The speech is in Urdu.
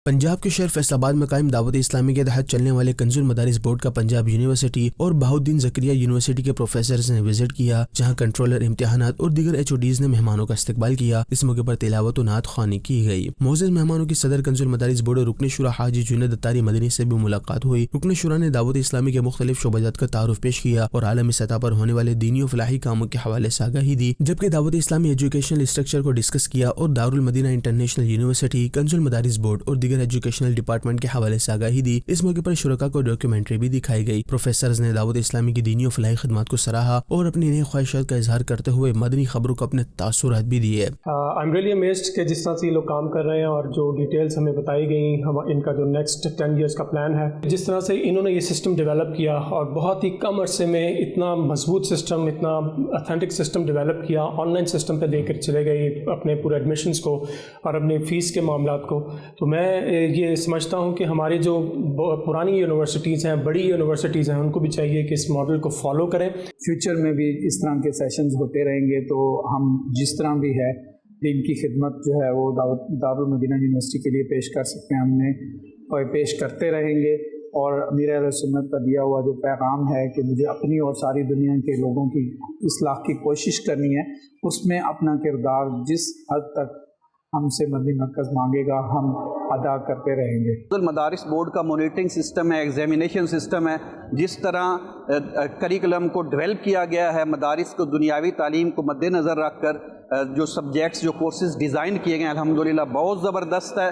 پنجاب کے شہر فیصل آباد میں قائم دعوت اسلامی کے تحت چلنے والے کنز المدارس بورڈ کا پنجاب یونیورسٹی اور بہاؤالدین زکریا یونیورسٹی کے پروفیسرز نے وزٹ کیا، جہاں کنٹرولر امتحانات اور دیگر HODs نے مہمانوں کا استقبال کیا۔ اس موقع پر تلاوت و نعت خوانی کی گئی۔ معزز مہمانوں کی صدر کنز المدارس بورڈ اور رکن شورا حاجی جنید اتاری مدنی سے بھی ملاقات ہوئی۔ رکن شورا نے دعوت اسلامی کے مختلف شعبات کا تعارف پیش کیا اور عالمی سطح پر ہونے والے دینی و فلاحی کاموں کے حوالے سے آگاہی دی، جبکہ دعوت اسلامی ایجوکیشنل اسٹرکچر کو ڈسکس کیا اور دارالمدینہ انٹرنیشنل یونیورسٹی، کنز المدارس بورڈ اور دیگر ایجوکیشنل ڈپارٹمنٹ کے حوالے سے آگاہی دی۔ اس موقع پر شرکاء کو ڈاکیومنٹری بھی دکھائی گئی۔ پروفیسرز نے دعوت اسلامی کی دینی و فلاحی خدمات کو سراہا اور اپنی نئی خواہشات کا اظہار کرتے ہوئے مدنی خبروں کو اپنے تاثرات بھی دیے۔ I'm really amazed کہ جس طرح سے یہ لوگ کام کر رہے ہیں اور جو ڈیٹیلز ہمیں بتائی گئیں، ان کا جو نیکسٹ 10 ایئرس کا پلان ہے، جس طرح سے انہوں نے یہ سسٹم ڈیولپ کیا اور بہت ہی کم عرصے میں اتنا مضبوط سسٹم، اتنا اتھینٹک سسٹم ڈیولپ کیا، آن لائن سسٹم پہ دے کر چلے گئے اپنے پورے ایڈمیشنس کو اور اپنے فیس کے معاملات کو، تو میں یہ سمجھتا ہوں کہ ہماری جو پرانی یونیورسٹیز ہیں، بڑی یونیورسٹیز ہیں، ان کو بھی چاہیے کہ اس ماڈل کو فالو کریں۔ فیوچر میں بھی اس طرح کے سیشنز ہوتے رہیں گے تو ہم جس طرح بھی ہے دین کی خدمت جو ہے وہ دارالمدینہ یونیورسٹی کے لیے پیش کر سکتے ہیں، ہم نے پیش کرتے رہیں گے۔ اور امیر اہل سنت کا دیا ہوا جو پیغام ہے کہ مجھے اپنی اور ساری دنیا کے لوگوں کی اصلاح کی کوشش کرنی ہے، اس میں اپنا کردار جس حد تک ہم سے مدنی مرکز مانگے گا ہم ادا کرتے رہیں گے۔ مدارس بورڈ کا مانیٹرنگ سسٹم ہے، ایگزامینیشن سسٹم ہے، جس طرح کریکولم کو ڈیولپ کیا گیا ہے، مدارس کو دنیاوی تعلیم کو مد نظر رکھ کر جو سبجیکٹس، جو کورسز ڈیزائن کیے گئے ہیں، الحمدللہ بہت زبردست ہے۔